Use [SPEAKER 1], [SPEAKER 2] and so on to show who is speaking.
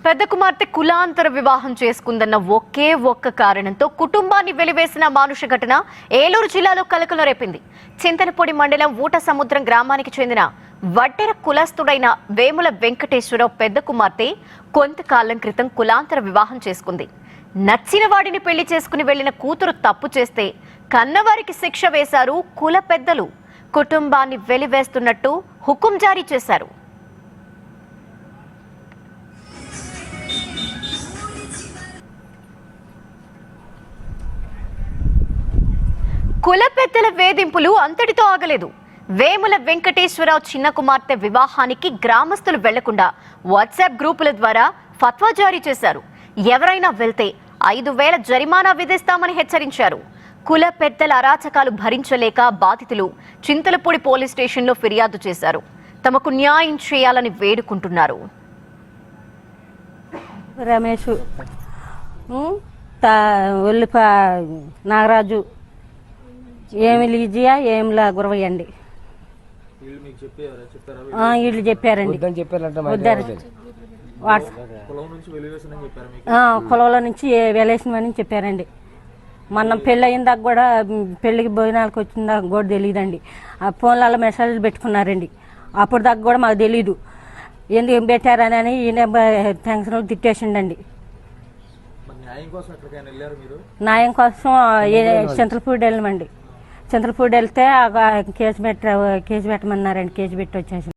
[SPEAKER 1] పెద్ద కుమార్తె కులాంతర వివాహం చేసుకుందన్న ఒకే ఒక్క కారణంతో కుటుంబాన్ని వెలివేసిన మానుష ఘటన ఏలూరు జిల్లాలో కలకలం రేపింది. చింతలపూడి మండలం ఊట సముద్రం గ్రామానికి చెందిన వడ్డెర కులస్తుడైన వేముల వెంకటేశ్వరరావు పెద్ద కుమార్తె కొంతకాలం క్రితం కులాంతర వివాహం చేసుకుంది. నచ్చిన వాడిని పెళ్లి చేసుకుని వెళ్లిన కూతురు తప్పు చేస్తే కన్నవారికి శిక్ష వేశారు కుల పెద్దలు. కుటుంబాన్ని వెలివేస్తున్నట్టు హుకుం జారీ చేశారు. కుల పెద్దల వేధింపులు అంతటితో ఆగలేదు. వేముల వెంకటేశ్వరరావు చిన్న కుమార్తె వివాహానికి గ్రామస్తులు వెళ్లకుండా వాట్సాప్ గ్రూపుల ద్వారా ఫత్వా జారీ చేశారు. ఎవరైనా వెళ్తే 5,000 జరిమానా విధిస్తామని హెచ్చరించారు. కుల పెద్దల అరాచకాలు భరించలేక బాధితులు చింతలపూడి పోలీస్ స్టేషన్లో ఫిర్యాదు చేశారు. తమకు న్యాయం చేయాలని వేడుకుంటున్నారు.
[SPEAKER 2] రమేష్, నాగరాజు, ఏమి లీజియా ఏంలా గురవయ్యండి. వీళ్ళు చెప్పారండి. కులంలో నుంచి వెలేసిన అని చెప్పారండి. మొన్న పెళ్ళి అయిన దాకా కూడా పెళ్ళికి భోజనాలకు వచ్చిన దాకా కూడా తెలియదండి. ఆ ఫోన్లలో మెసేజ్లు పెట్టుకున్నారండి. అప్పుడు దాకా కూడా మాకు తెలీదు. ఎందుకు ఏం పెట్టారని ఈయన టెన్షన్ తిట్టేసిండండి. న్యాయం కోసం చింతలపూడి వెళ్ళమండి. చింతలపూడి వెళ్తే కేసు పెట్టమన్నారండి. కేసు పెట్టి వచ్చేసి